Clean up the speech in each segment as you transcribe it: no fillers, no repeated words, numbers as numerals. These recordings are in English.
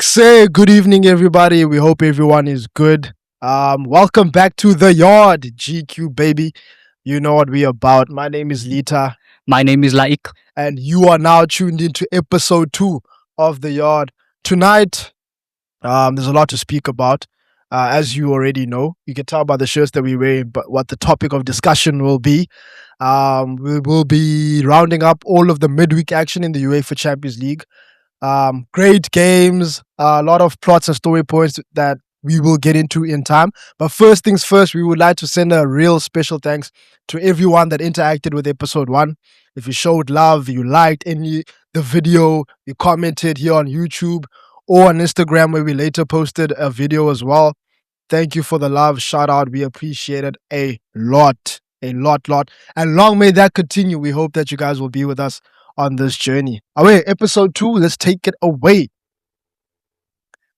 Say good evening, everybody. We hope everyone is good. Welcome back to the yard, GQ baby. You know what we about. My name is Lita, My name is Laik. and you are now tuned into episode 2 of the yard. Tonight, there's a lot to speak about. As you already know, you can tell by the shirts that we wear, but what the topic of discussion will be. We will be rounding up all of the midweek action in the UEFA Champions League. Great games, a lot of plots and story points that we will get into in time. But first things first, we would like to send a real special thanks to everyone that interacted with episode 1. If you showed love, you liked the video, you commented here on YouTube or on Instagram where we later posted a video as well. Thank you for the love. Shout out. We appreciate it a lot. A lot. And long may that continue. We hope that you guys will be with us on this journey. Away, episode 2, let's take it away.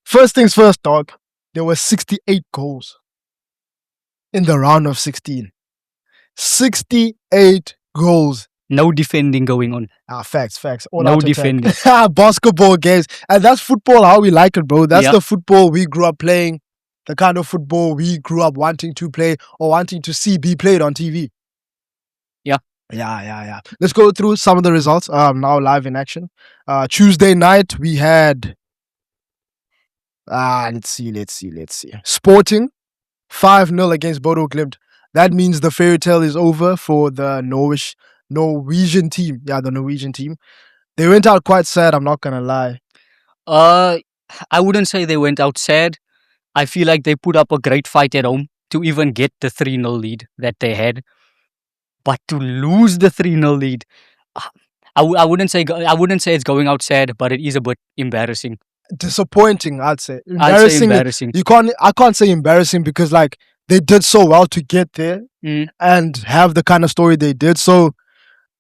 First things first, dog. There were 68 goals in the round of 16. 68 goals. No defending going on. Facts. All No out attack. defending. Basketball games. And that's football how we like it, bro. That's Yeah. the football we grew up playing. The kind of football we grew up wanting to play or wanting to see be played on TV. Yeah. Yeah. Let's go through some of the results. Now live in action. Tuesday night we had. Let's see. Sporting 5-0 against Bodo Glimt. That means the fairy tale is over for the Norwegian team. Yeah, the Norwegian team. They went out quite sad. I'm not gonna lie. I wouldn't say they went out sad. I feel like they put up a great fight at home to even get the 3-0 lead that they had. But to lose the 3-0 lead, I wouldn't say it's going out sad, but it is a bit embarrassing. Disappointing, I'd say. I'd say embarrassing. I can't say embarrassing because like they did so well to get there and have the kind of story they did. So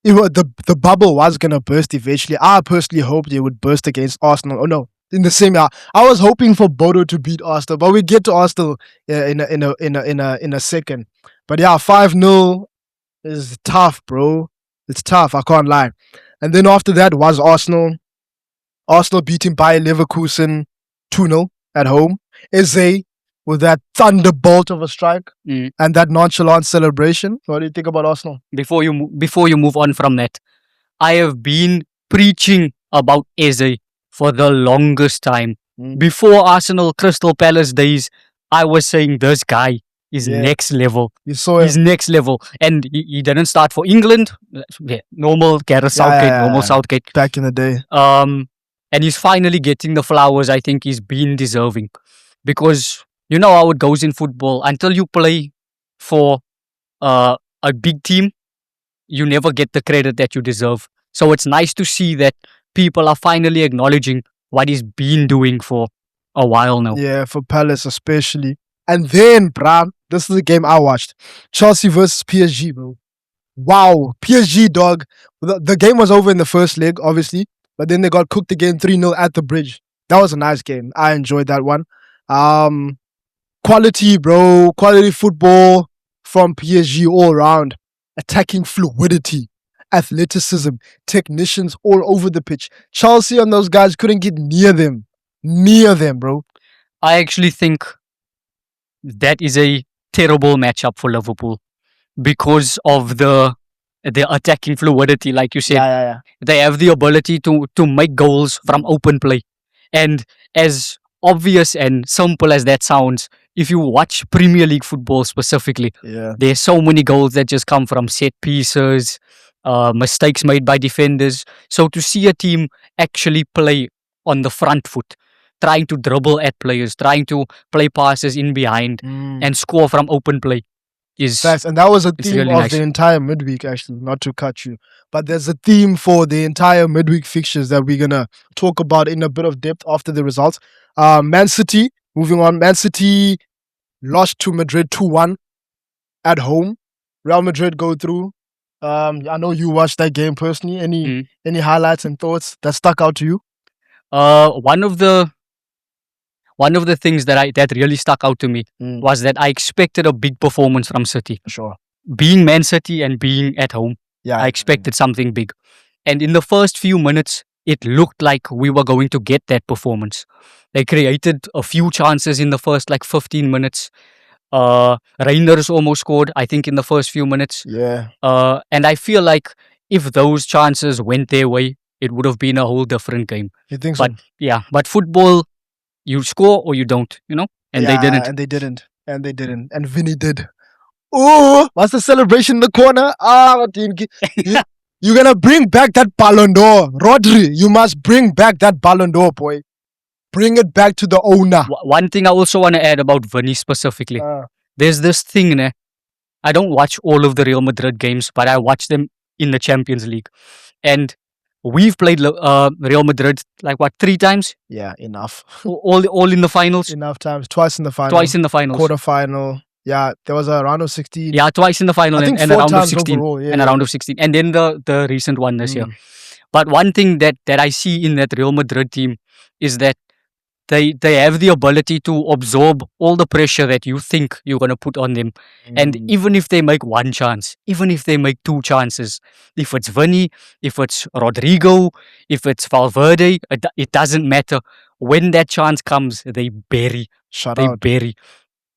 the bubble was gonna burst eventually. I personally hoped it would burst against Arsenal. Oh no, in the same year. I was hoping for Bodo to beat Arsenal, but we get to Arsenal in a second. But yeah, 5-0 is tough, bro. It's tough. I can't lie. And then after that was Arsenal. Arsenal beating Bayer Leverkusen 2-0 at home. Eze with that thunderbolt of a strike and that nonchalant celebration. What do you think about Arsenal? Before you move on from that, I have been preaching about Eze for the longest time. Before Arsenal Crystal Palace days, I was saying this guy is next level. You saw He's next level. And he didn't start for England. Normal Gareth Southgate, normal Southgate. Back in the day. And he's finally getting the flowers I think he's been deserving. Because you know how it goes in football. Until you play for a big team, you never get the credit that you deserve. So it's nice to see that people are finally acknowledging what he's been doing for a while now. Yeah, for Palace especially. And then, bruh, this is the game I watched. Chelsea versus PSG, bro. Wow. PSG, dog. The game was over in the first leg, obviously. But then they got cooked again 3-0 at the bridge. That was a nice game. I enjoyed that one. Quality, bro. Quality football from PSG all around. Attacking fluidity, athleticism, technicians all over the pitch. Chelsea and those guys couldn't get near them. Bro. I actually think that is a terrible matchup for Liverpool because of the attacking fluidity, like you said. Yeah. They have the ability to make goals from open play. And as obvious and simple as that sounds, if you watch Premier League football specifically, there's so many goals that just come from set pieces, mistakes made by defenders. So to see a team actually play on the front foot, trying to dribble at players, trying to play passes in behind and score from open play is Facts. And that was a theme really of nice. the entire midweek, actually, not to cut you. But there's a theme for the entire midweek fixtures that we're going to talk about in a bit of depth after the results. Man City, moving on. Man City lost to Madrid 2-1 at home. Real Madrid go through. I know you watched that game personally. Any highlights and thoughts that stuck out to you? One of the things that really stuck out to me was that I expected a big performance from City. Sure. Being Man City and being at home, I expected something big. And in the first few minutes, it looked like we were going to get that performance. They created a few chances in the first like 15 minutes. Reinders almost scored, I think, in the first few minutes. Yeah. And I feel like if those chances went their way, it would have been a whole different game. You think But so? yeah, but football, you score or you don't, you know? And they didn't. And they didn't. And they didn't. And Vinny did. Oh, what's the celebration in the corner? You're going to bring back that Ballon d'Or. Rodri, you must bring back that Ballon d'Or, boy. Bring it back to the owner. One thing I also want to add about Vinny specifically. There's this thing, I don't watch all of the Real Madrid games, but I watch them in the Champions League. And we've played Real Madrid like what, 3 times? Yeah, enough. All in the finals? Enough times. Twice in the final. Twice in the finals. Quarterfinal. Yeah, there was a round of 16. Yeah, twice in the final and a round of 16. Overall, and a round of 16. And then the recent one this year. But one thing that I see in that Real Madrid team is that they have the ability to absorb all the pressure that you think you're going to put on them. And even if they make one chance, even if they make 2 chances, if it's Vinny, if it's Rodrigo, if it's Valverde, it doesn't matter. When that chance comes, they bury. They bury.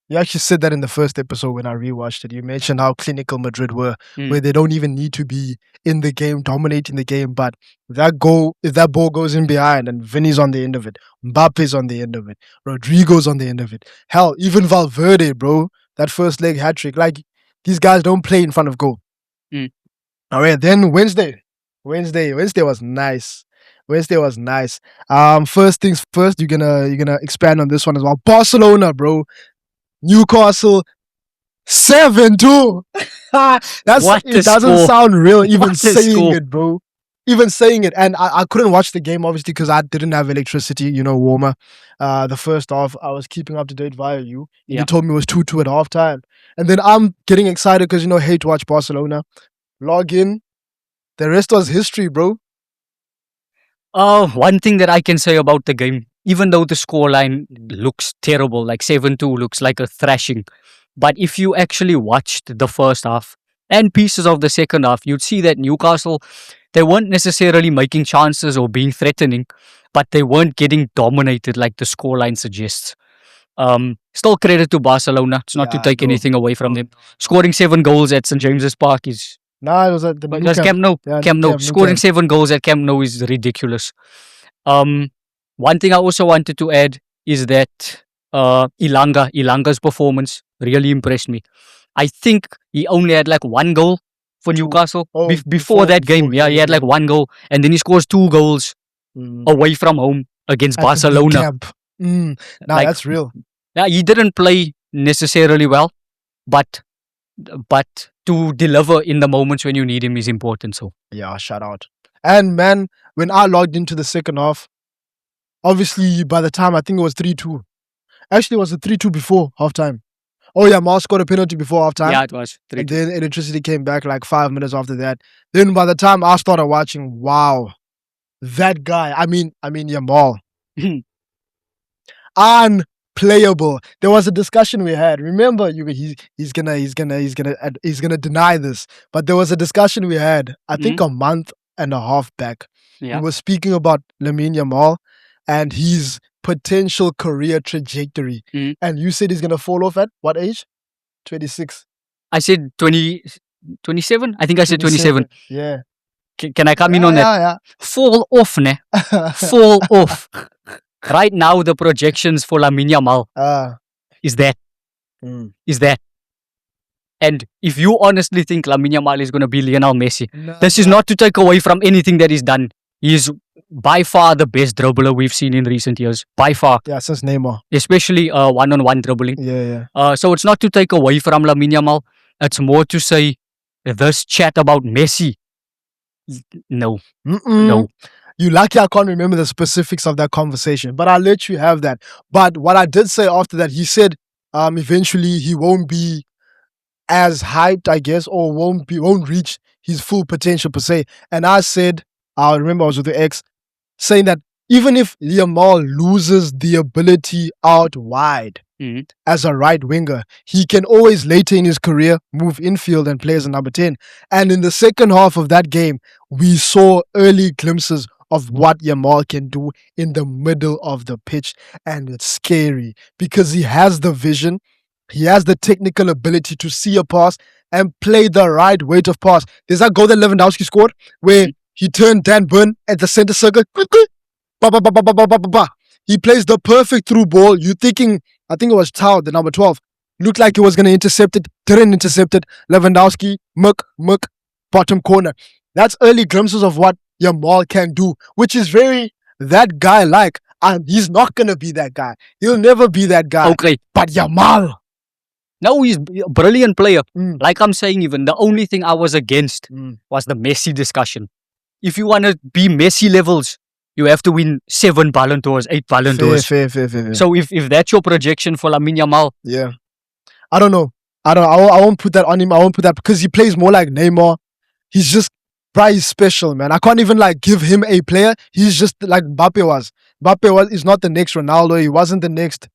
You actually said that in the first episode when I rewatched it. You mentioned how clinical Madrid were, where they don't even need to be in the game, dominating the game. But if that ball goes in behind and Vinny's on the end of it, Mbappe's on the end of it, Rodrigo's on the end of it. Hell, even Valverde, bro, that first leg hat-trick. Like, these guys don't play in front of goal. All right, then Wednesday was nice. Wednesday was nice. First things first, you're gonna expand on this one as well. Barcelona, bro. Newcastle 7-2. It doesn't sound real even saying it, bro. Even saying it. And I couldn't watch the game obviously because I didn't have electricity, warmer. The first half I was keeping up to date via you. You told me it was 2-2 at halftime. And then I'm getting excited because hate to watch Barcelona. Log in. The rest was history, bro. One thing that I can say about the game, even though the scoreline looks terrible, like 7-2 looks like a thrashing. But if you actually watched the first half and pieces of the second half, you'd see that Newcastle, they weren't necessarily making chances or being threatening, but they weren't getting dominated like the scoreline suggests. Still credit to Barcelona. It's not to take anything away from them. Scoring 7 goals at St. James's Park is... Nah, it was at the Camp Nou. Camp Nou. Scoring 7 goals at Camp Nou is ridiculous. One thing I also wanted to add is that Ilanga's performance really impressed me. I think he only had like 1 goal for Newcastle before that game. He had like 1 goal, and then he scores 2 goals away from home against Barcelona. That's real. Yeah, he didn't play necessarily well, but to deliver in the moments when you need him is important. So yeah, shout out. And man, when I logged into the second half, obviously by the time I think it was 3-2. Actually, it was a 3-2 before halftime. Oh yeah, Mars scored a penalty before halftime. Yeah, it was 3-2. And then electricity came back like 5 minutes after that. Then by the time I started watching, wow, that guy. I mean Yamal, unplayable. There was a discussion we had. Remember, he's gonna deny this, but there was a discussion we had. I think a month and a half back. Yeah. We were speaking about Lamine Yamal and his potential career trajectory. And you said he's gonna fall off at what age? 26. I said 27. I think I said 27. Yeah. Can I come in on that? Yeah. Fall off, ne? Fall off. Right now, the projections for Lamine Yamal is that. And if you honestly think Lamine Yamal is going to be Lionel Messi, this is not to take away from anything that he's done. He's by far the best dribbler we've seen in recent years. By far. Yeah, since Neymar. Especially one-on-one dribbling. Yeah. So it's not to take away from Lamine Yamal. It's more to say this chat about Messi. No. You lucky I can't remember the specifics of that conversation, but I'll let you have that. But what I did say after that, he said eventually he won't be as hyped, I guess, or won't reach his full potential per se. And I said, I remember I was with the ex saying that even if Yamal loses the ability out wide as a right winger, he can always later in his career move infield and play as a number 10. And in the second half of that game, we saw early glimpses of what Yamal can do in the middle of the pitch. And it's scary because he has the vision, he has the technical ability to see a pass and play the right weight of pass. There's that goal that Lewandowski scored where he turned Dan Burn at the center circle. Ba, ba, ba, ba, ba, ba, ba, ba, ba. He plays the perfect through ball. You thinking, I think it was Tao, the number 12. Looked like he was going to intercept it. Didn't intercept it. Lewandowski, muck, bottom corner. That's early glimpses of what Yamal can do, which is very that guy like. And he's not going to be that guy. He'll never be that guy. Okay. But Yamal. No, he's a brilliant player. Like I'm saying, even the only thing I was against was the Messi discussion. If you want to be Messi levels, you have to win 7 Ballon d'Ors, 8 Ballon d'Ors. Fair. So if that's your projection for Lamine Yamal, yeah, I don't know. I won't put that on him. I won't put that because he plays more like Neymar. He's just, he's special, man. I can't even like give him a player. He's just like Mbappe was. Is not the next Ronaldo. He wasn't the next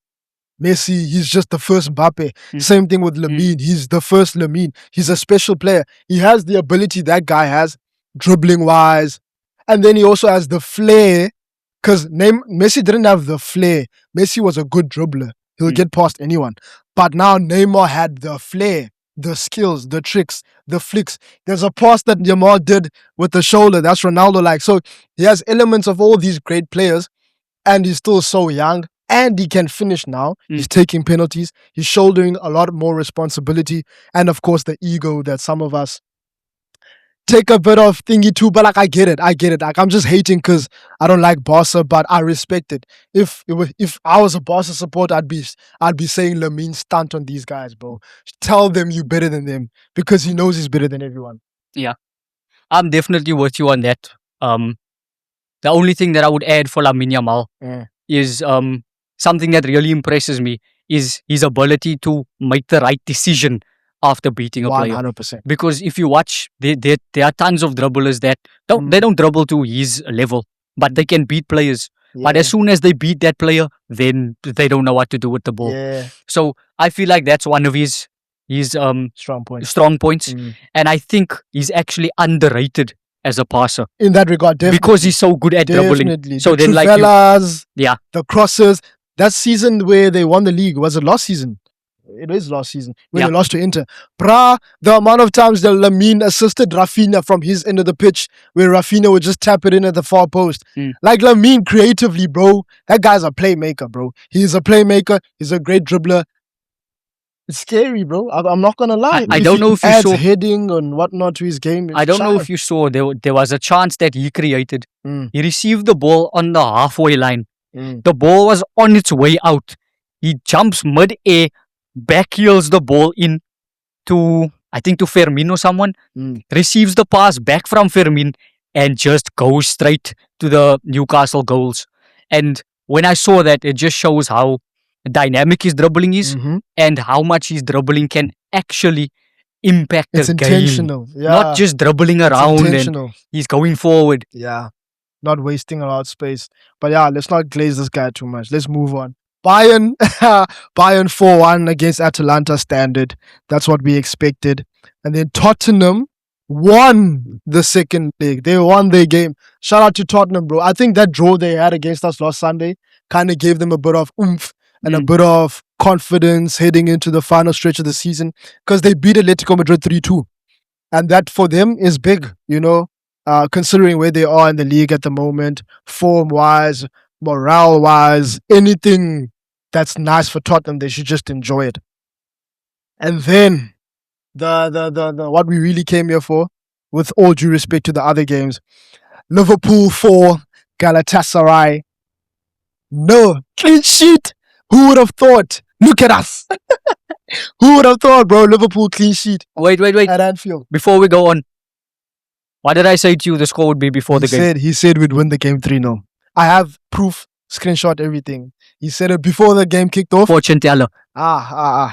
Messi. He's just the first Mbappe. Same thing with Lamine. He's the first Lamine. He's a special player. He has the ability that guy has, dribbling wise. And then he also has the flair, because Messi didn't have the flair. Messi was a good dribbler. He'll get past anyone. But now Neymar had the flair, the skills, the tricks, the flicks. There's a pass that Yamal did with the shoulder. That's Ronaldo-like. So he has elements of all these great players, and he's still so young. And he can finish now. He's taking penalties. He's shouldering a lot more responsibility. And of course, the ego that some of us take a bit of thingy too, but like I get it. Like I'm just hating because I don't like Barca, but I respect it. If I was a Barca supporter, I'd be saying Lamine stunt on these guys, bro. Tell them you better than them because he knows he's better than everyone. Yeah, I'm definitely with you on that. The only thing that I would add for Lamine Yamal is something that really impresses me is his ability to make the right decision after beating a player. 100%. Because if you watch, there are tons of dribblers that they don't dribble to his level, but they can beat players. Yeah. But as soon as they beat that player, then they don't know what to do with the ball. Yeah. So I feel like that's one of his strong points. And I think he's actually underrated as a passer. In that regard, definitely. Because he's so good at dribbling. So then the crosses. That season where they won the league, was it last season? It is last season when they lost to Inter. The amount of times that Lamine assisted Rafinha from his end of the pitch, where Rafinha would just tap it in at the far post. Like Lamine creatively, bro. That guy's a playmaker, bro. He's a playmaker. He's a great dribbler. It's scary, bro. I'm not gonna lie. I don't know if you saw heading and whatnot to his game. I don't know if you saw there was a chance that he created. He received the ball on the halfway line. The ball was on its way out. He jumps mid-air, backheels the ball in to, I think, to Fermin or someone, receives the pass back from Fermin and just goes straight to the Newcastle goals. And when I saw that, it just shows how dynamic his dribbling is and how much his dribbling can actually impact the game. It's intentional. Yeah. Not just dribbling around and he's going forward. Yeah. Not wasting a lot of space. But yeah, let's not glaze this guy too much. Let's move on. Bayern 4-1 against Atalanta standard. That's what we expected. And then Tottenham won the second leg. They won their game. Shout out to Tottenham, bro. I think that draw they had against us last Sunday kind of gave them a bit of oomph and a bit of confidence heading into the final stretch of the season because they beat Atletico Madrid 3-2. And that for them is big, you know, considering where they are in the league at the moment, form-wise, morale-wise, anything that's nice for Tottenham, they should just enjoy it. And then the what we really came here for, with all due respect to the other games, Liverpool 4, Galatasaray. No, clean sheet. Who would have thought? Look at us. Who would have thought, bro? Liverpool clean sheet. Wait. At Anfield. Before we go on, what did I say to you the score would be before the game? He said we'd win the game 3-0. I have proof, screenshot, everything. He said it before the game kicked off. Fortune teller.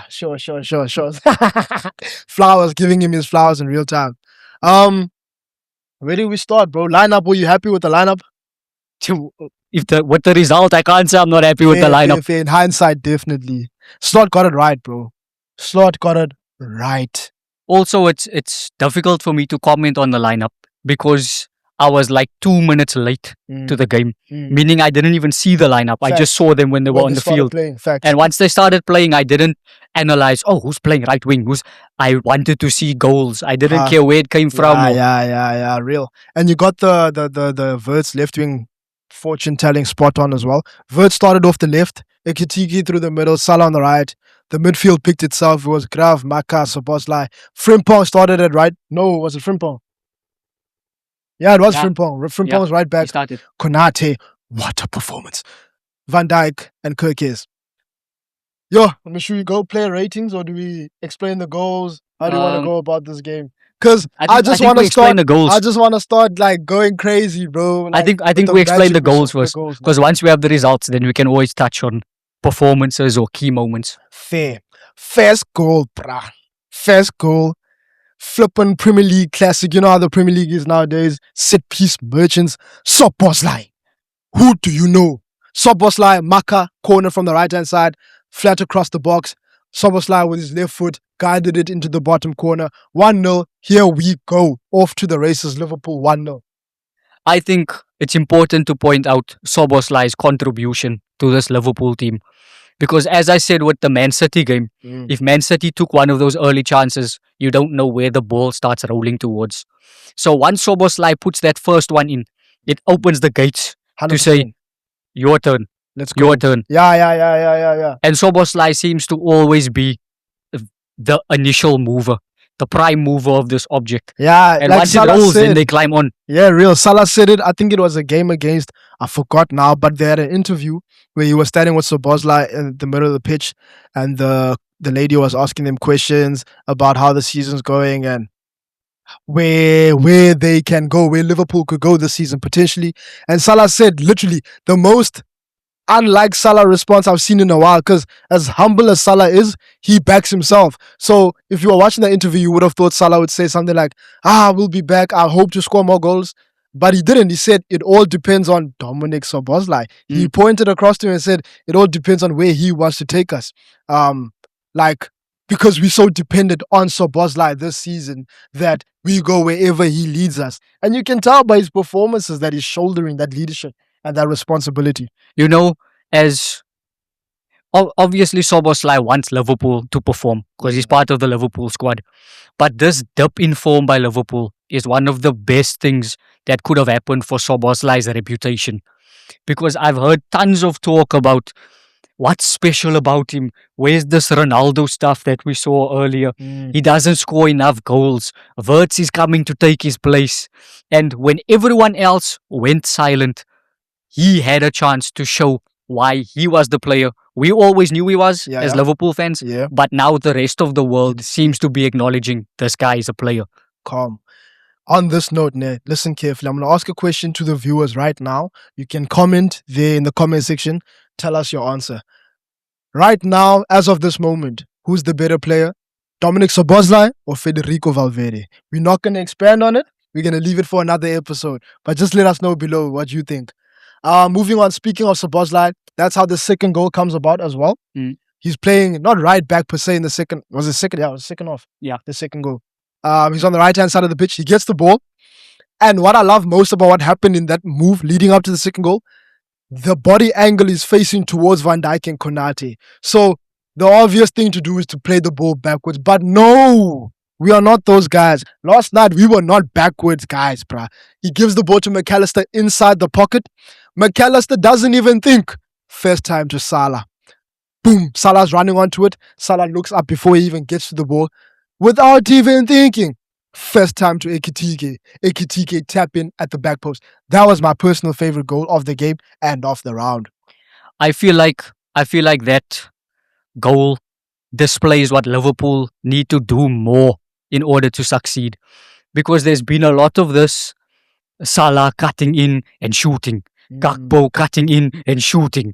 Sure. Flowers, giving him his flowers in real time. Where do we start, bro? Lineup, were you happy with the lineup? With the result, I can't say I'm not happy with the lineup. In hindsight, definitely. Slot got it right, bro. Slot got it right. Also, it's difficult for me to comment on the lineup because I was like 2 minutes late to the game, meaning I didn't even see the lineup. I just saw them when they were on the field. Playing. And once they started playing, I didn't analyze, oh, who's playing right wing? I wanted to see goals. I didn't care where it came from. Yeah, real. And you got the Verts left wing fortune telling spot on as well. Verts started off the left, Ekitiki through the middle, Salah on the right. The midfield picked itself. It was Grav, Maka, Soboslai. Frimpong started at right. No, was it Frimpong? Yeah, it was Frimpong. Frimpong was right back. Konate, what a performance. Van Dijk and Kirkes. Yo, should we go player ratings or do we explain the goals? How do you want to go about this game? Because I just want to start the goals. I just want to start like going crazy, bro. Like, I think we explain the goals first. Because once we have the results, then we can always touch on performances or key moments. Fair. First goal, brah. First goal. Flippin' Premier League classic. You know how the Premier League is nowadays. Set piece merchants. Soboslai. Who do you know? Soboslai, Maka, corner from the right hand side. Flat across the box. Soboslai with his left foot guided it into the bottom corner. 1-0. Here we go. Off to the races. Liverpool 1-0. I think it's important to point out Soboslai's contribution to this Liverpool team. Because as I said with the Man City game, if Man City took one of those early chances, you don't know where the ball starts rolling towards. So once Soboslai puts that first one in, it opens the gates 100%. To say, your turn. Let's go. Your turn. Yeah. And Soboslai seems to always be the initial mover, the prime mover of this object. Yeah, and like once Salah it rolls, then they climb on. Yeah, real. Salah said it. I think it was a game against, I forgot now, but they had an interview where he was standing with Soboslai in the middle of the pitch, and the lady was asking them questions about how the season's going and where they can go, where Liverpool could go this season potentially. And Salah said literally the most unlike Salah response I've seen in a while, because as humble as Salah is, he backs himself. So if you were watching the interview, you would have thought Salah would say something like, we'll be back, I hope to score more goals. But he didn't. He said it all depends on Dominic Szoboszlai. He pointed across to him and said it all depends on where he wants to take us. Because we're so dependent on Szoboszlai this season that we go wherever he leads us. And you can tell by his performances that he's shouldering that leadership and that responsibility. You know, as obviously Szoboszlai wants Liverpool to perform because he's part of the Liverpool squad. But this dip in form by Liverpool is one of the best things that could have happened for Szoboszlai's reputation. Because I've heard tons of talk about what's special about him. Where's this Ronaldo stuff that we saw earlier? He doesn't score enough goals. Wirtz is coming to take his place. And when everyone else went silent, he had a chance to show why he was the player we always knew he was as Liverpool fans. Yeah. But now the rest of the world seems to be acknowledging this guy is a player. Calm. On this note, listen carefully. I'm going to ask a question to the viewers right now. You can comment there in the comment section. Tell us your answer. Right now, as of this moment, who's the better player? Dominic Szoboszlai or Federico Valverde? We're not going to expand on it. We're going to leave it for another episode. But just let us know below what you think. Moving on, speaking of Szoboszlai, that's how the second goal comes about as well. He's playing not right back per se in the second. Was it second? Yeah, it was second off. Yeah. The second goal. He's on the right-hand side of the pitch. He gets the ball. And what I love most about what happened in that move leading up to the second goal, the body angle is facing towards Van Dijk and Konate. So the obvious thing to do is to play the ball backwards. But no, we are not those guys. Last night, we were not backwards guys, bruh. He gives the ball to McAllister inside the pocket. McAllister doesn't even think. First time to Salah. Boom. Salah's running onto it. Salah looks up before he even gets to the ball. Without even thinking. First time to Ekitike. Ekitike tap in at the back post. That was my personal favorite goal of the game and of the round. I feel like that goal displays what Liverpool need to do more in order to succeed. Because there's been a lot of this Salah cutting in and shooting. Gakpo cutting in and shooting.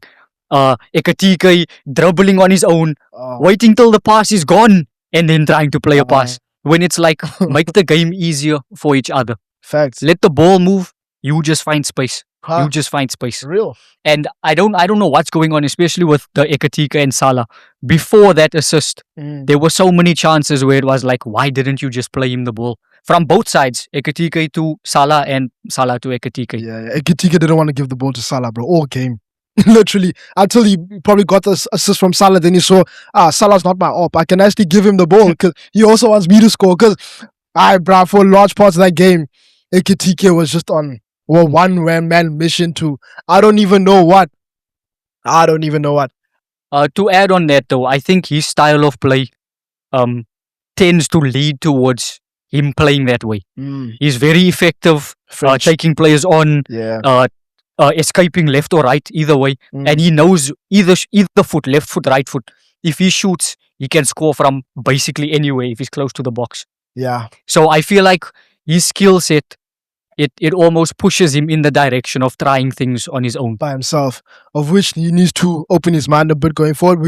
Ekitike dribbling on his own, waiting till the pass is gone and then trying to play a pass. When it's like, make the game easier for each other. Facts. Let the ball move. You just find space. You just find space. Real. And I don't know what's going on, especially with the Ekitike and Salah. Before that assist, there were so many chances where it was like, why didn't you just play him the ball? from both sides, Ekitike to Salah and Salah to Ekitike. Yeah, Ekitike didn't want to give the ball to Salah, bro, all game. Literally, until he probably got the assist from Salah, then he saw, Salah's not my op. I can actually give him the ball because he also wants me to score. Because, bruh, for large parts of that game, Ekitike was just on a one-man mission to, I don't even know what. To add on that, though, I think his style of play tends to lead towards him playing that way. He's very effective, taking players on, escaping left or right, either way. And he knows either foot, left foot, right foot. If he shoots, he can score from basically anywhere if he's close to the box. Yeah. So I feel like his skill set, it almost pushes him in the direction of trying things on his own. By himself, of which he needs to open his mind a bit going forward.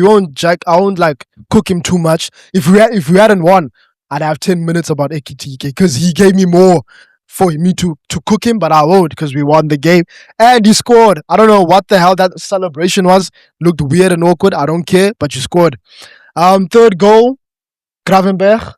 I won't like cook him too much. If we hadn't won, I'd have 10 minutes about Ekitike because he gave me more for me to cook him, but I won't because we won the game. And he scored. I don't know what the hell that celebration was. Looked weird and awkward. I don't care, but you scored. Third goal, Gravenberch.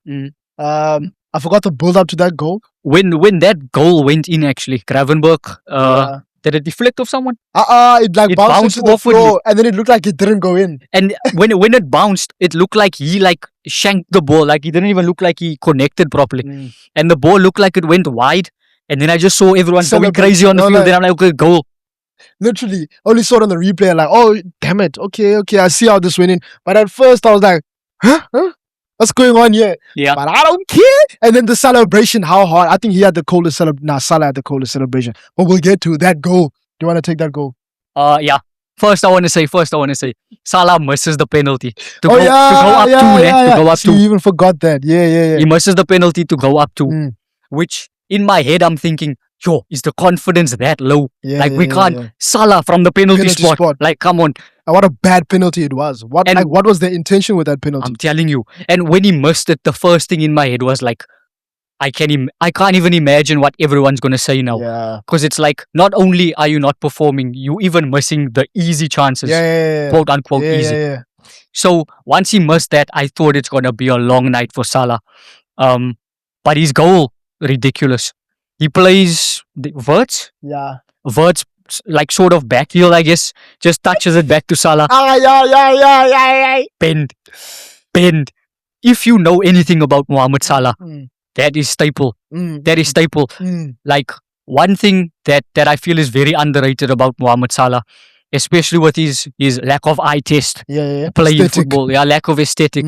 I forgot the build up to that goal. When that goal went in, actually, Gravenberch, did it deflect off someone? It bounced off the floor, and then it looked like it didn't go in. And when it bounced, it looked like he shanked the ball. Like, he didn't even look like he connected properly. And the ball looked like it went wide. And then I just saw everyone going crazy on the field. Then I'm like, okay, goal. Literally, only saw it on the replay. Like, oh, damn it. Okay, I see how this went in. But at first, I was like, huh? What's going on here? Yeah. But I don't care. And then the celebration, how hard. I think he had the coldest celebration. Nah, Salah had the coldest celebration. But we'll get to that goal. Do you want to take that goal? Yeah. First, I want to say, Salah misses the penalty to go up two. You even forgot that. Yeah. He misses the penalty to go up two. Which, in my head, I'm thinking, is the confidence that low? We can't. Salah from the penalty spot. Like, come on. And what a bad penalty it was. What was the intention with that penalty? I'm telling you. And when he missed it, the first thing in my head was like, I can't even imagine what everyone's going to say now. Yeah. Because it's like, not only are you not performing, you even missing the easy chances. Yeah. Quote unquote easy. Yeah. So once he missed that, I thought it's going to be a long night for Salah. But his goal, ridiculous. He plays Wirtz. Yeah. Wirtz, like sort of back heel, I guess. Just touches it back to Salah. Yeah. Bend. If you know anything about Mohamed Salah, that is staple. That is staple. Like, one thing that I feel is very underrated about Mohamed Salah, especially with his lack of eye test. Playing football. Yeah, lack of aesthetic.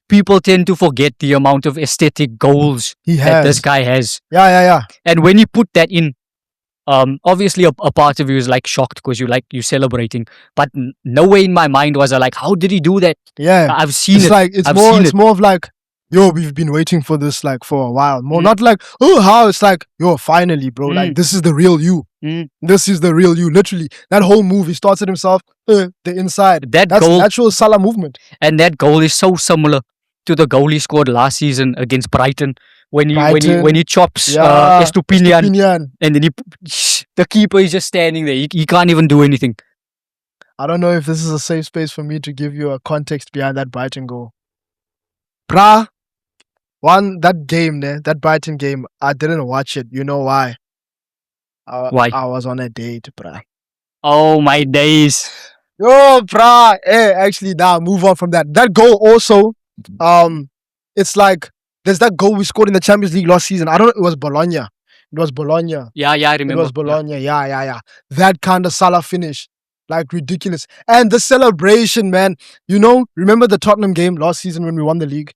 People tend to forget the amount of aesthetic goals that this guy has. Yeah. And when he put that in, obviously a part of you is like shocked because you're celebrating, but nowhere in my mind was I like, how did he do that? Yeah, I've seen it's it. Like it's more of like, we've been waiting for this like for a while. More not like, how? It's like, finally, bro. Like, this is the real you. This is the real you. Literally, that whole move, he starts it himself. The inside. That's goal, actual Salah movement. And that goal is so similar to the goal he scored last season against Brighton. When he chops Estupinian, and then the keeper is just standing there. He can't even do anything. I don't know if this is a safe space for me to give you a context behind that Brighton goal. Bruh, that game there, that Brighton game, I didn't watch it. You know why? Why? I was on a date, bruh. Oh, my days. Bruh. Actually, move on from that. That goal also, it's like, there's that goal we scored in the Champions League last season. I don't know, it was Bologna. Yeah, I remember. It was Bologna, yeah. That kind of Salah finish. Like, ridiculous. And the celebration, man. Remember the Tottenham game last season when we won the league?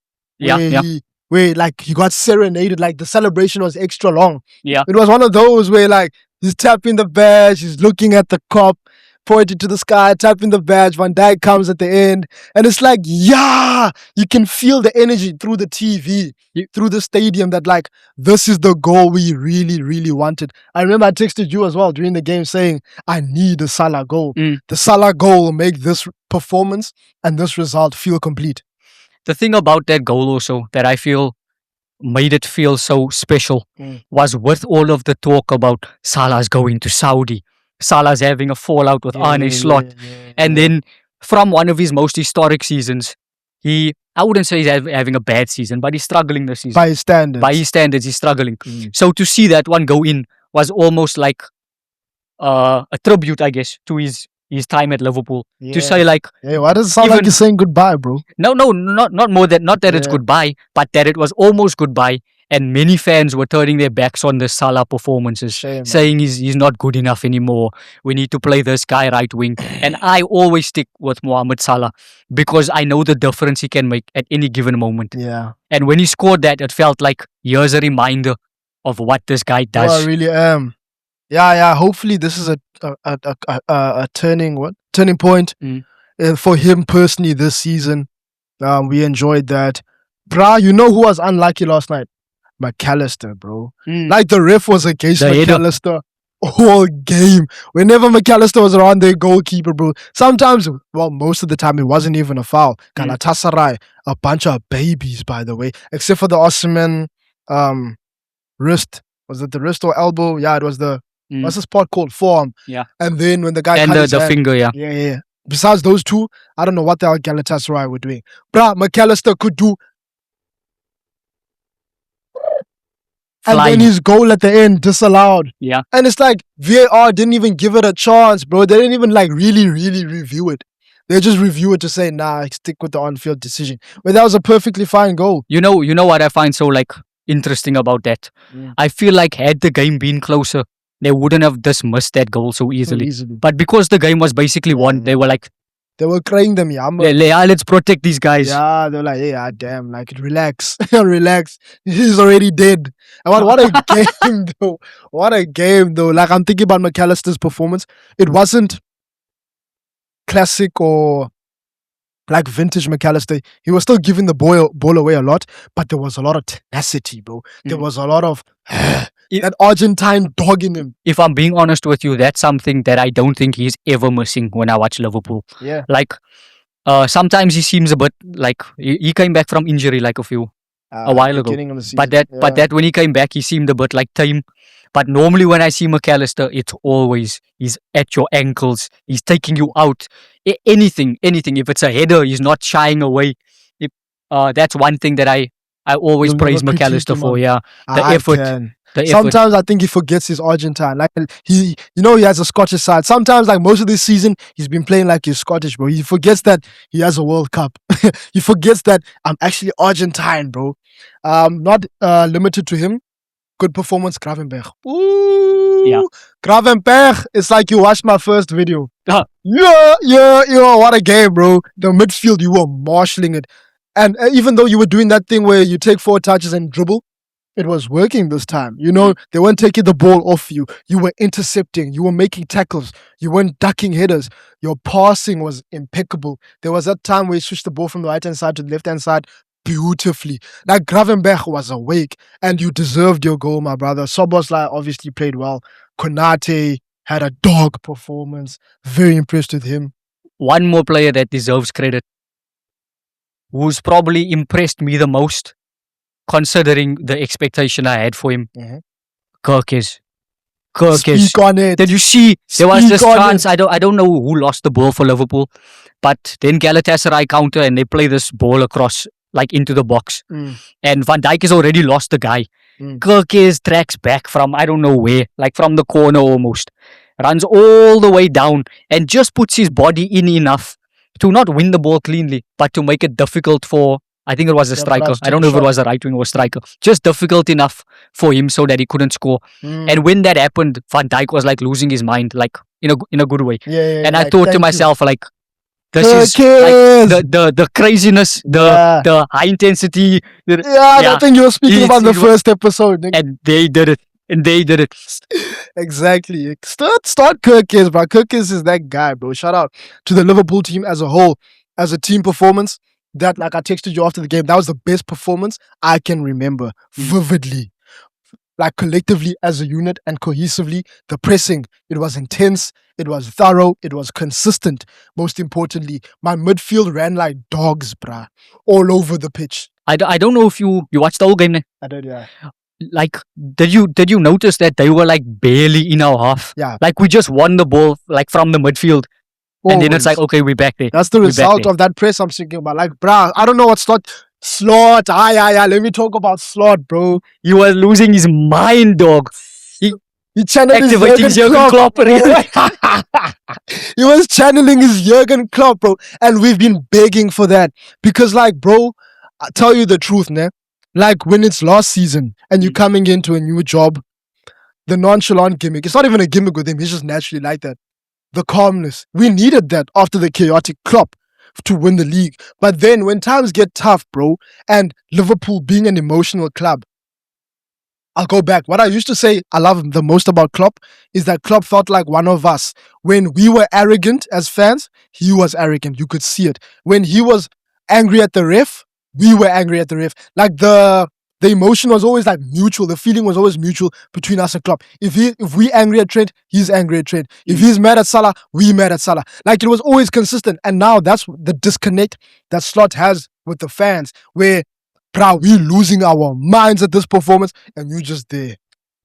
Where like he got serenaded, like the celebration was extra long. Yeah. It was one of those where like he's tapping the badge, he's looking at the cup, pointed to the sky, tapping the badge. Van Dijk comes at the end, and it's like, you can feel the energy through the TV, through the stadium, that like, this is the goal we really, really wanted. I remember I texted you as well during the game saying, I need the Salah goal. The Salah goal will make this performance and this result feel complete. The thing about that goal also that I feel made it feel so special was with all of the talk about Salah's going to Saudi. Salah's having a fallout with Arne Slot. And then from one of his most historic seasons, I wouldn't say he's having a bad season, but he's struggling this season. By his standards. By his standards, he's struggling. So to see that one go in was almost like a tribute, I guess, to his time at Liverpool. To say like, why does it sound like you're saying goodbye, bro? No, not more than not that it's goodbye, but that it was almost goodbye. And many fans were turning their backs on the Salah performances, saying he's not good enough anymore. We need to play this guy right wing. And I always stick with Mohamed Salah because I know the difference he can make at any given moment. Yeah. And when he scored that, it felt like here's a reminder of what this guy does. I really am. Yeah. Hopefully, this is a turning point for him personally this season. We enjoyed that. Bruh, you know who was unlucky last night? McAllister, bro. Like the ref was against McAllister all game. Whenever McAllister was around their goalkeeper, bro. Sometimes, well, most of the time, it wasn't even a foul. Galatasaray, a bunch of babies, by the way. Except for the Osman wrist. Was it the wrist or elbow? Yeah, it was the... What's the spot called? Forearm. Yeah. And then when the guy and cut his the hand, finger, yeah. Yeah. Besides those two, I don't know what the hell Galatasaray were doing. Bruh, McAllister could do... And then his goal at the end disallowed. Yeah. And it's like VAR didn't even give it a chance, bro. They didn't even like really review it. They just review it to say, nah, stick with the on-field decision. But that was a perfectly fine goal. You know what I find so like interesting about that? I feel like had the game been closer, they wouldn't have dismissed that goal so easily. But because the game was basically won, they were like, they were crying them, let's protect these guys. Yeah, they're like, yeah, damn, like, relax, relax. He's already dead. And what a game, though. What a game, though. Like, I'm thinking about McAllister's performance. It wasn't classic or like vintage McAllister. He was still giving the ball away a lot, but there was a lot of tenacity, bro. There was a lot of that Argentine dog in him. If I'm being honest with you, that's something that I don't think he's ever missing when I watch Liverpool. Yeah. Like, sometimes he seems a bit like he came back from injury like a while ago. But that when he came back, he seemed a bit like tame. But normally when I see McAllister, it's always he's at your ankles. He's taking you out. Anything. If it's a header, he's not shying away. That's one thing that I always praise McAllister for. Yeah, the effort. Sometimes I think he forgets he's Argentine. Like he has a Scottish side. Sometimes, like most of this season, he's been playing like he's Scottish, bro. He forgets that he has a World Cup. He forgets that I'm actually Argentine, bro. Not limited to him. Good performance, Gravenberch. Ooh, yeah. Gravenberch. It's like you watched my first video. Yeah. What a game, bro. The midfield, you were marshalling it. And even though you were doing that thing where you take 4 touches and dribble, it was working this time. You know, they weren't taking the ball off you. You were intercepting. You were making tackles. You weren't ducking headers. Your passing was impeccable. There was that time where you switched the ball from the right-hand side to the left-hand side beautifully. Like Gravenberch was awake and you deserved your goal, my brother. Szoboszlai obviously played well. Konate had a dog performance. Very impressed with him. One more player that deserves credit, who's probably impressed me the most, considering the expectation I had for him. Kirkes. Speak on it. Did you see? There was this chance. I don't know who lost the ball for Liverpool, but then Galatasaray counter and they play this ball across like into the box. And Van Dijk has already lost the guy. Kirkes tracks back from I don't know where, like from the corner almost. Runs all the way down and just puts his body in enough to not win the ball cleanly, but to make it difficult for, I think it was a striker. I don't know if it was a right wing or striker. Just difficult enough for him so that he couldn't score. And when that happened, Van Dijk was like losing his mind, like in a good way. And I thought to myself, like, this is like the craziness, the high intensity. I think you were speaking about the first episode. And they did it. Exactly. Start Kirkes, bro. Kirkes is that guy, bro. Shout out to the Liverpool team as a whole. As a team performance, that, like I texted you after the game, that was the best performance I can remember vividly. Like collectively as a unit and cohesively, the pressing, it was intense, it was thorough, it was consistent. Most importantly, my midfield ran like dogs, bruh, all over the pitch. I don't know if you watched the whole game. I did, yeah. Like, did you notice that they were like barely in our half? Yeah. Like we just won the ball like from the midfield. And then it's like, okay, we're back there. That's the result of that press I'm thinking about. Like, bruh, I don't know what Slot. Let me talk about Slot, bro. He was losing his mind, dog. He channeled activating his Jurgen Klopp. He was channeling his Jurgen Klopp, bro. And we've been begging for that. Because, like, bro, I tell you the truth, ne? Like, when it's last season and you're coming into a new job, the nonchalant gimmick, it's not even a gimmick with him. He's just naturally like that. The calmness. We needed that after the chaotic Klopp to win the league. But then when times get tough, bro, and Liverpool being an emotional club, I'll go back. What I used to say I love the most about Klopp is that Klopp felt like one of us. When we were arrogant as fans, he was arrogant. You could see it. When he was angry at the ref, we were angry at the ref. Like the emotion was always like mutual. The feeling was always mutual between us and Klopp. If we angry at Trent, he's angry at Trent. If he's mad at Salah, we mad at Salah. Like it was always consistent. And now that's the disconnect that Slot has with the fans, where bro, we losing our minds at this performance, and you just there.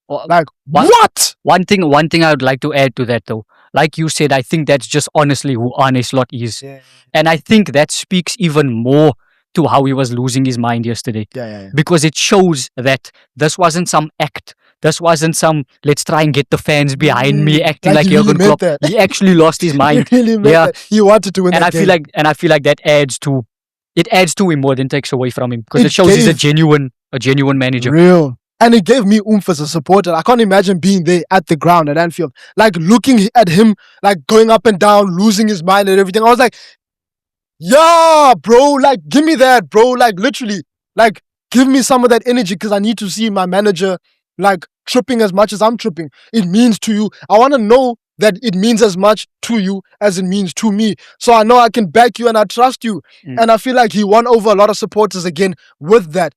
Like, what? One thing I would like to add to that, though. Like you said, I think that's just honestly who Arne Slot is. Yeah. And I think that speaks even more to how he was losing his mind yesterday. Yeah. Because it shows that this wasn't some act. This wasn't some, let's try and get the fans behind me acting like Jurgen Klopp. He actually lost his mind. He really meant that. He wanted to win that game. I feel like that adds to him more than takes away from him, because it shows he's a genuine manager. Real. And it gave me oomph as a supporter. I can't imagine being there at the ground at Anfield, like looking at him, like going up and down, losing his mind and everything. I was like, yeah, bro, like give me that, bro. Like literally, like give me some of that energy, because I need to see my manager like tripping as much as I'm tripping. It means to you. I want to know that it means as much to you as it means to me. So I know I can back you and I trust you. And I feel like he won over a lot of supporters again with that.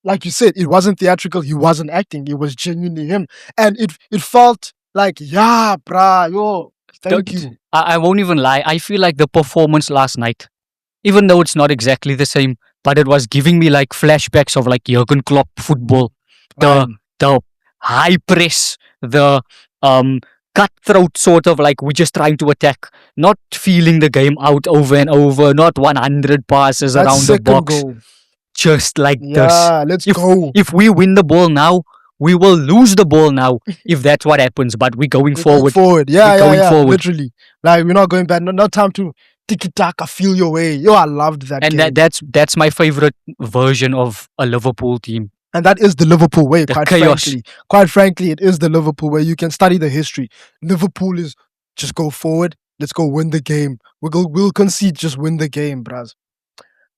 Like you said, it wasn't theatrical. He wasn't acting. It was genuinely him. And it felt like, yeah, brah, yo, thank you. I won't even lie. I feel like the performance last night, even though it's not exactly the same, but it was giving me like flashbacks of like Jurgen Klopp football. The high press, the cutthroat sort of like we're just trying to attack, not feeling the game out over and over, not 100 passes around the box. Goal. Just like this. Yeah, let's go. If we win the ball now, we will lose the ball now if that's what happens. But we're going forward. Forward. Literally. Like we're not going back. No time to tiki-taka, feel your way. Yo, I loved that and game. That's my favorite version of a Liverpool team. And that is the Liverpool way, quite frankly, it is the Liverpool way. You can study the history. Liverpool is just go forward. Let's go win the game. We'll concede, just win the game, bros.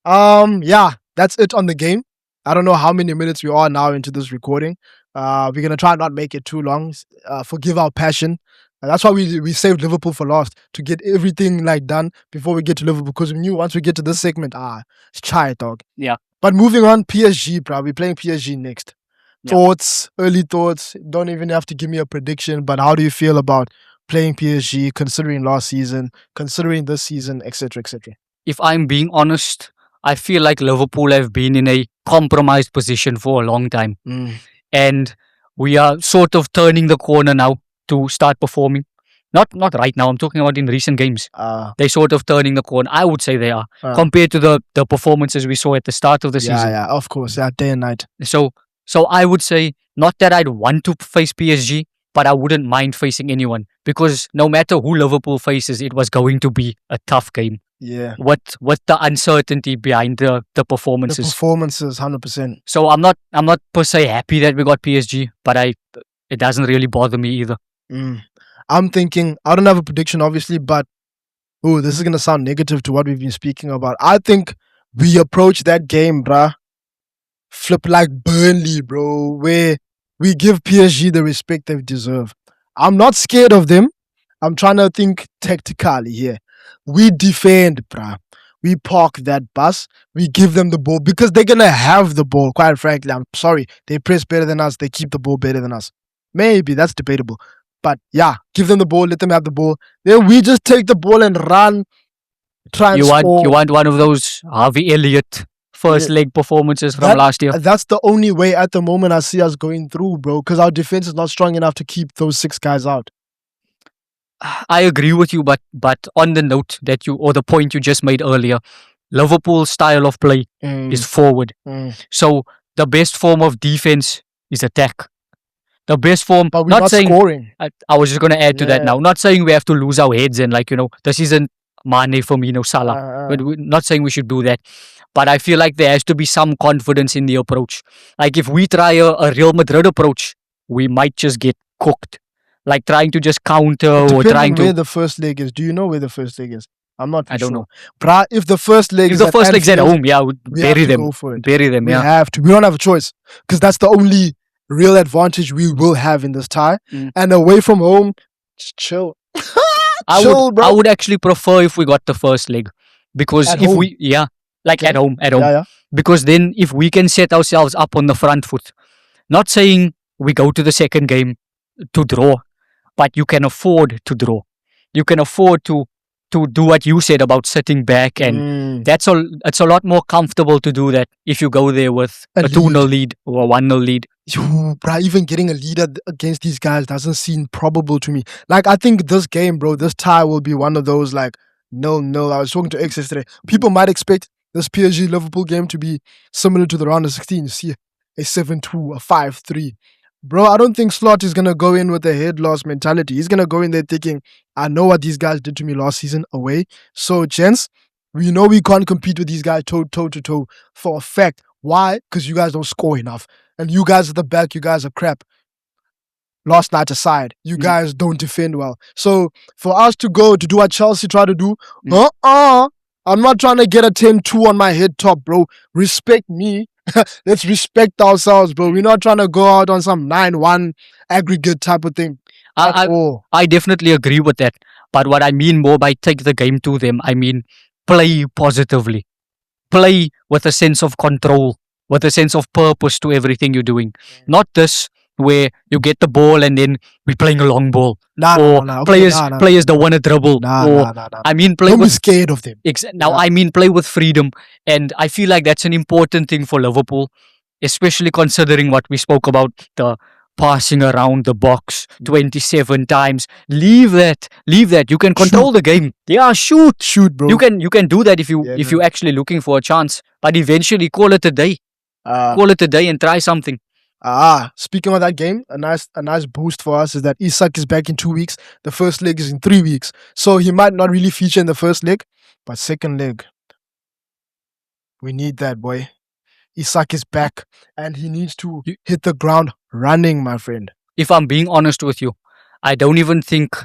Yeah, that's it on the game. I don't know how many minutes we are now into this recording. We're going to try and not make it too long. Forgive our passion. That's why we saved Liverpool for last, to get everything like done before we get to Liverpool, because we knew once we get to this segment, it's chai, dog. Yeah. But moving on, PSG, bro. We're playing PSG next. Yeah. Early thoughts. Don't even have to give me a prediction, but how do you feel about playing PSG, considering last season, considering this season, etc., etc.? If I'm being honest, I feel like Liverpool have been in a compromised position for a long time. And we are sort of turning the corner now to start performing. Not right now, I'm talking about in recent games. They're sort of turning the corner. I would say they are. Compared to the performances we saw at the start of the season. Yeah, of course. Yeah, day and night. So I would say, not that I'd want to face PSG, but I wouldn't mind facing anyone. Because no matter who Liverpool faces, it was going to be a tough game. Yeah. With the uncertainty behind the performances. The performances, 100%. So I'm not per se happy that we got PSG, but it doesn't really bother me either. I'm thinking, I don't have a prediction, obviously, but this is going to sound negative to what we've been speaking about. I think we approach that game, bruh, flip like Burnley, bro, where we give PSG the respect they deserve. I'm not scared of them. I'm trying to think tactically here. We defend, bruh. We park that bus. We give them the ball because they're going to have the ball, quite frankly. I'm sorry. They press better than us. They keep the ball better than us. Maybe, that's debatable. But yeah, give them the ball, let them have the ball. Then we just take the ball and run, try and score. You want one of those Harvey Elliott first leg performances from last year? That's the only way at the moment I see us going through, bro, because our defense is not strong enough to keep those 6 guys out. I agree with you, but on the note that you or the point you just made earlier, Liverpool's style of play is forward. So the best form of defense is attack. The best form, But we're not not saying scoring. I was just going to add to that Yeah. now. Not saying we have to lose our heads and this isn't Mane, Firmino, Salah. But we're not saying we should do that. But I feel like there has to be some confidence in the approach. Like if we try a Real Madrid approach, we might just get cooked. Like trying to just counter It or depends trying on where to. the first leg is. Do you know where the first leg is? I'm not too I don't sure. know. Bruh, if the first leg If is the at first leg's at Anfield, home, yeah, we have bury to them. go for it. Bury them, We yeah. have to. We don't have a choice because that's the only real advantage we will have in this tie. And away from home, just chill. Chill, bro. I would actually prefer if we got the first leg because At if home. we, yeah, like Okay. at home, Yeah. because then if we can set ourselves up on the front foot, not saying we go to the second game to draw, but you can afford to draw. You can afford to do what you said about sitting back, and it's a lot more comfortable to do that if you go there with A a 2-0 lead or a 1-0 lead. Bruh, even getting a lead against these guys doesn't seem probable to me. Like, I think this game, bro, this tie will be one of those, like, 0-0. I was talking to X yesterday. People might expect this PSG Liverpool game to be similar to the round of 16. You see a 7-2, a 5-3. Bro, I don't think Slot is going to go in with a head loss mentality. He's going to go in there thinking, I know what these guys did to me last season away. So, gents, we know we can't compete with these guys toe to toe for a fact. Why? Because you guys don't score enough. And you guys at the back, you guys are crap. Last night aside, you guys don't defend well. So for us to go to do what Chelsea try to do, I'm not trying to get a 10-2 on my head top, bro. Respect me. Let's respect ourselves, bro. We're not trying to go out on some 9-1 aggregate type of thing. I definitely agree with that. But what I mean more by take the game to them, I mean play positively. Play with a sense of control, with a sense of purpose to everything you're doing. Not this where you get the ball and then we're playing a long ball. Players don't want to dribble. I mean play don't be with scared of them. I mean play with freedom. And I feel like that's an important thing for Liverpool, especially considering what we spoke about, the passing around the box 27 times. Leave that. You can control the game. Yeah, shoot, bro. You can do that if you're actually looking for a chance. But eventually, call it a day. Call it a day and try something. Speaking of that game, a nice boost for us is that Isak is back in 2 weeks. The first leg is in 3 weeks, so he might not really feature in the first leg, but second leg, we need that, boy. Isak is back, and he needs to hit the ground running, my friend. If I'm being honest with you, I don't even think.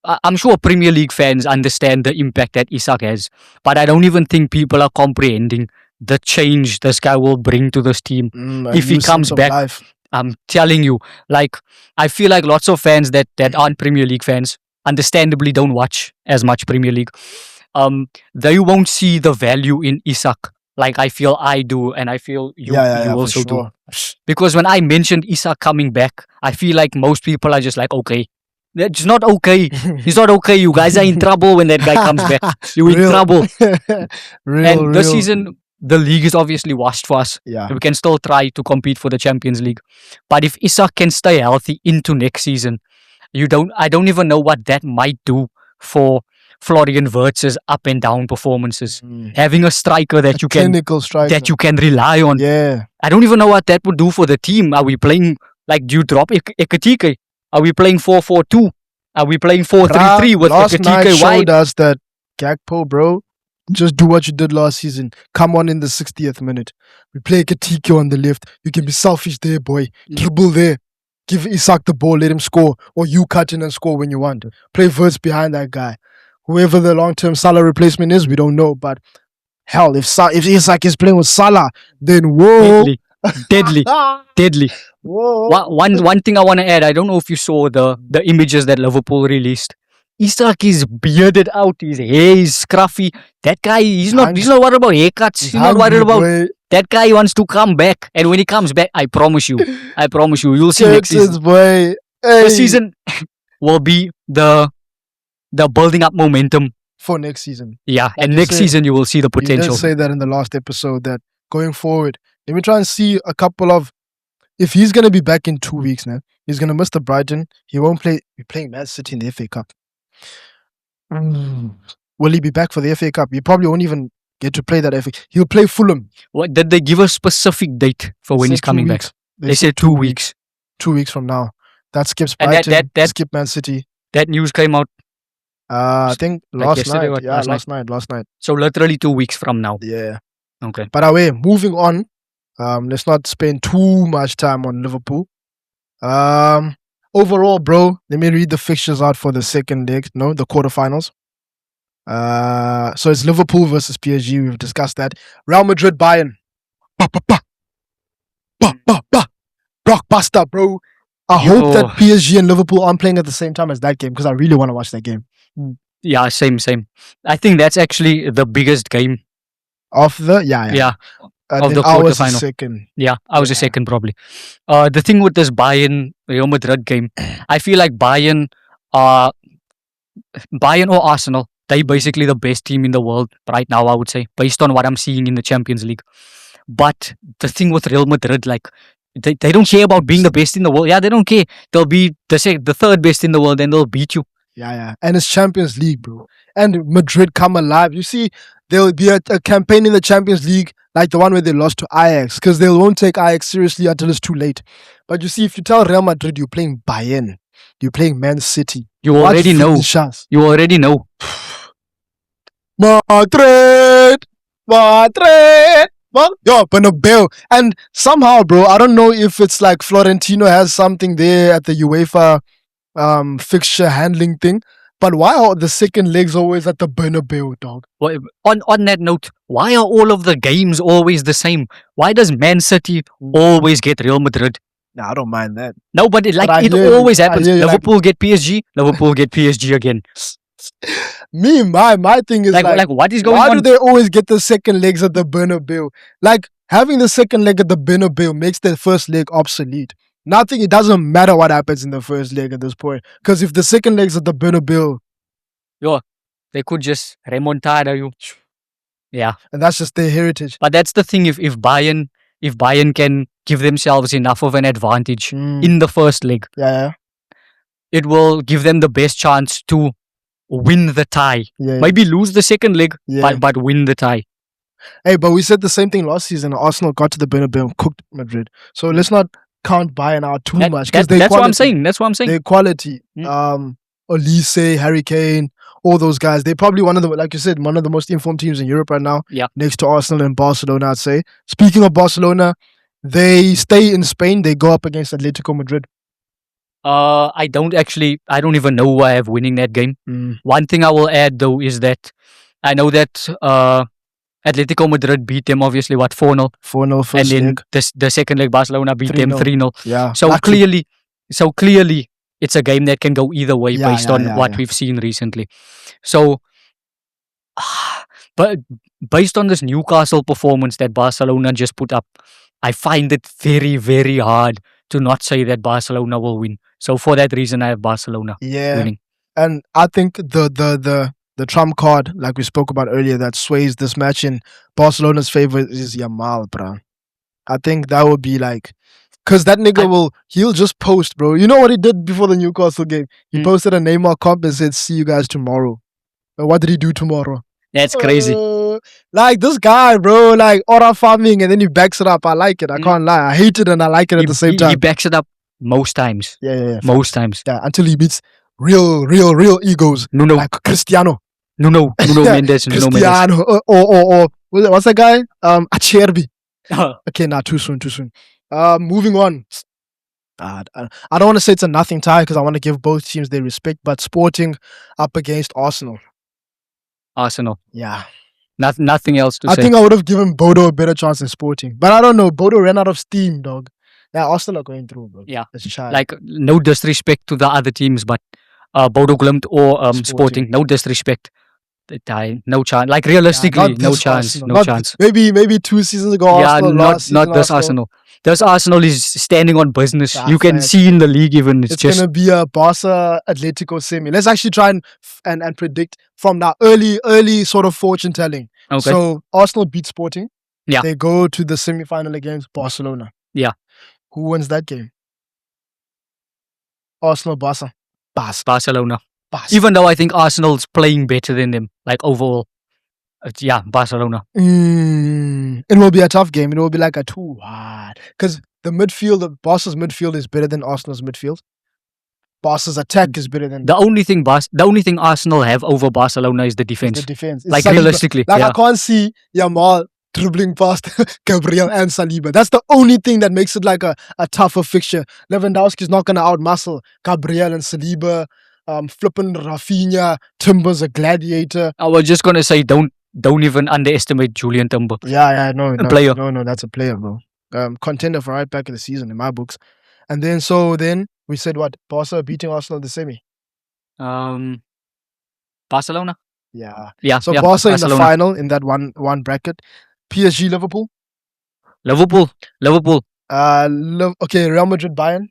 I'm sure Premier League fans understand the impact that Isak has, but I don't even think people are comprehending the change this guy will bring to this team if he comes back. Life. I'm telling you, like, I feel like lots of fans that aren't Premier League fans understandably don't watch as much Premier League. They won't see the value in Isak like I feel I do, and I feel you also do. Because when I mentioned Isak coming back, I feel like most people are just like, okay. It's not okay. He's not okay. You guys are in trouble when that guy comes back. You're in trouble. This season, the league is obviously washed for us. Yeah. We can still try to compete for the Champions League. But if Isak can stay healthy into next season, I don't even know what that might do for Florian Wirtz's up and down performances. Having a striker that you can rely on. Yeah. I don't even know what that would do for the team. Are we playing like, do you drop Ekatike? Are we playing 4-4-2? Are we playing 4-3-3 with last Ekatike night wide? showed us that Gakpo, bro, just do what you did last season. Come on in the 60th minute. We play Ekatike on the left. You can be selfish there, boy. Dribble there. Give Isak the ball. Let him score. Or you cut in and score when you want. Play Wirtz behind that guy. Whoever the long-term Salah replacement is, we don't know. But hell, if Isak is playing with Salah, then whoa. Deadly. Whoa. One thing I want to add, I don't know if you saw the images that Liverpool released. Isak is bearded out, his hair is scruffy. That guy, he's not worried about haircuts. He's not worried about that guy wants to come back. And when he comes back, I promise you, you'll see next season. Boy. Hey. This season will be the building up momentum for next season. Yeah, like and next season you will see the potential. You did say that in the last episode that going forward, let me try and see a couple of, if he's going to be back in 2 weeks now, He's going to miss the Brighton. He won't play. He's playing Man City in the FA Cup. Will he be back for the FA Cup? He probably won't even get to play that FA. He'll play Fulham. What did they give a specific date for when he's coming back? They said 2 weeks. 2 weeks from now. That skips And Brighton. that skip Man City. That news came out. I think last night. yesterday. Yeah, last night. So literally 2 weeks from now. Yeah. Okay. By the way, moving on. Let's not spend too much time on Liverpool. Overall, bro, let me read the fixtures out for the second leg. No, the quarterfinals. So it's Liverpool versus PSG. We've discussed that. Real Madrid, Bayern. Blockbuster, bro. I hope that PSG and Liverpool aren't playing at the same time as that game because I really want to watch that game. Yeah, same. I think that's actually the biggest game of the of the quarterfinal. Second. Yeah, I was a second probably. The thing with this Bayern Real Madrid game, I feel like Bayern or Arsenal, they're basically the best team in the world right now, I would say, based on what I'm seeing in the Champions League. But the thing with Real Madrid, like, they don't care about being the best in the world. Yeah, they don't care. They'll be the third best in the world and they'll beat you. Yeah. And it's Champions League, bro. And Madrid come alive. You see, there'll be a campaign in the Champions League like the one where they lost to Ajax because they won't take Ajax seriously until it's too late. But you see, if you tell Real Madrid you're playing Bayern, you're playing Man City. You already know. Madrid! Yo, Bernabeu. And somehow, bro, I don't know if it's like Florentino has something there at the UEFA fixture handling thing. But why are the second legs always at the Bernabeu, dog? Well, on that note, why are all of the games always the same? Why does Man City always get Real Madrid? Nah, I don't mind that. No, but it always happens. Liverpool get PSG, Liverpool get PSG again. My thing is like what is going on? Why do they always get the second legs at the Bernabeu? Like, having the second leg at the Bernabeu makes the first leg obsolete. It doesn't matter what happens in the first leg at this point. Because if the second leg's at the Bernabeu... they could just remontada you. Yeah. And that's just their heritage. But that's the thing, if Bayern can give themselves enough of an advantage in the first leg, it will give them the best chance to win the tie. Maybe lose the second leg, but win the tie. Hey, but we said the same thing last season. Arsenal got to the Bernabeu and cooked Madrid. So let's not count Bayern out too much. That's what I'm saying. Their quality. Olise, Harry Kane, all those guys. They're probably one of the, like you said, one of the most informed teams in Europe right now. Yeah. Next to Arsenal and Barcelona, I'd say. Speaking of Barcelona, they stay in Spain. They go up against Atletico Madrid. I don't even know who I have winning that game. One thing I will add though is that I know that Atletico Madrid beat them obviously 4-0. 4-0 first leg. And then the second leg Barcelona beat them 3-0. Yeah. So clearly it's a game that can go either way based on what we've seen recently. So but based on this Newcastle performance that Barcelona just put up, I find it very, very hard to not say that Barcelona will win. So for that reason, I have Barcelona winning. And I think the trump card, like we spoke about earlier, that sways this match in Barcelona's favor is Yamal, bro. I think that would be like, because that nigga he'll just post, bro. You know what he did before the Newcastle game? He posted a Neymar comp and said, "See you guys tomorrow." But what did he do tomorrow? That's crazy. Like this guy, bro, like aura farming, and then he backs it up. I like it. I can't lie. I hate it and I like it at the same time. He backs it up most times. Yeah. Most times. Yeah, until he beats real egos. Nuno. Like Cristiano. Nuno Mendes. Cristiano. Or what's that guy? Acerbi. Okay, too soon. Moving on. I don't want to say it's a nothing tie because I want to give both teams their respect, but Sporting up against Arsenal. Yeah. Nothing else to say. I think I would have given Bodo a better chance than Sporting. But I don't know. Bodo ran out of steam, dog. Yeah, Arsenal are going through, bro. Yeah. Like, no disrespect to the other teams, but Bodo Glimt or Sporting, no disrespect. No chance. Like, realistically, no chance. Arsenal. No chance. Maybe 2 seasons ago, Arsenal. Not this Arsenal. This Arsenal is standing on business. You can see in the league even. It's just going to be a Barca Atletico semi. Let's actually try and predict from now. Early sort of fortune telling. Okay. So Arsenal beat Sporting. Yeah. They go to the semi-final against Barcelona. Yeah. Who wins that game? Arsenal, Barca. Barcelona. Barca. Even though I think Arsenal's playing better than them, like overall. Yeah, Barcelona. It will be a tough game. It will be like a 2-1. Because the midfield, Barca's midfield is better than Arsenal's midfield. Barca's attack is better than The only thing Arsenal have over Barcelona is the defense. the defense. It's Like Saliba. realistically, Like yeah. I can't see Yamal dribbling past Gabriel and Saliba. That's the only thing that makes it like a tougher fixture. Lewandowski's not going to outmuscle Gabriel and Saliba. Flipping Rafinha, Timber's a gladiator. I was just gonna say, don't even underestimate Julian Timber. Yeah, no, player. No, that's a player, bro. Contender for right back of the season in my books. And then we said what? Barca beating Arsenal in the semi. Barcelona. Yeah. Yeah. So yeah, Barca in the Barcelona. final in that one bracket. PSG, Liverpool. Liverpool. Okay, Real Madrid, Bayern.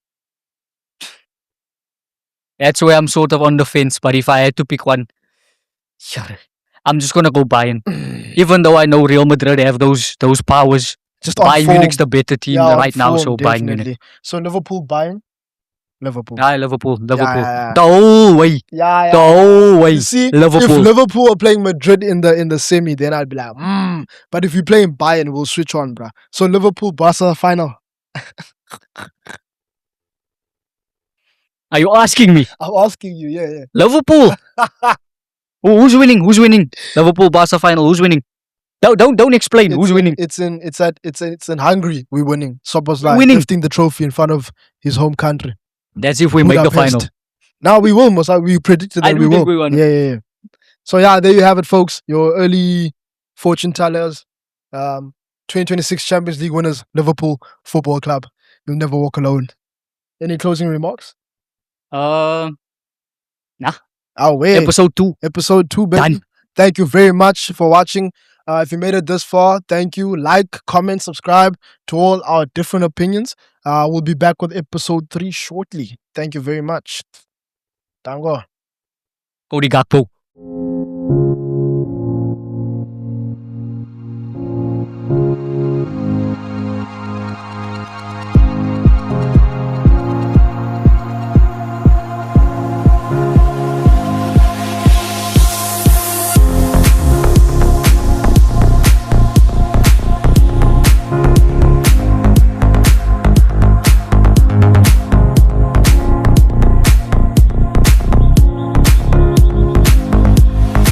That's where I'm sort of on the fence. But if I had to pick one, I'm just gonna go Bayern. Even though I know Real Madrid have those powers, Just on Bayern form. Munich's the better team Yeah, on right now. form, So Bayern Munich. definitely. So Liverpool, Bayern. Liverpool. Liverpool. Yeah. The whole way. Yeah. The whole way. You see, Liverpool. if Liverpool are playing Madrid in the semi, then I'd be like, But if you're playing Bayern, we'll switch on, bruh. So Liverpool, Barca final. Are you asking me? I'm asking you, yeah. Liverpool. Who's winning? Liverpool, Barca final. Who's winning? Don't explain. Who's winning? It's in Hungary. We're winning. Soboslai Winning. lifting the trophy in front of his home country. That's if we make the Budapest. final. Now we will, Musa. We predicted that I we do will. think we won. Yeah. So yeah, there you have it, folks. Your early fortune tellers. 2026 Champions League winners, Liverpool Football Club. You'll never walk alone. Any closing remarks? Nah. Oh wait. Episode 2. Episode 2, baby. Done. Thank you very much for watching. If you made it this far, thank you. Like, comment, subscribe to all our different opinions. We'll be back with episode 3 shortly. Thank you very much. Tango. Cody Gakpo.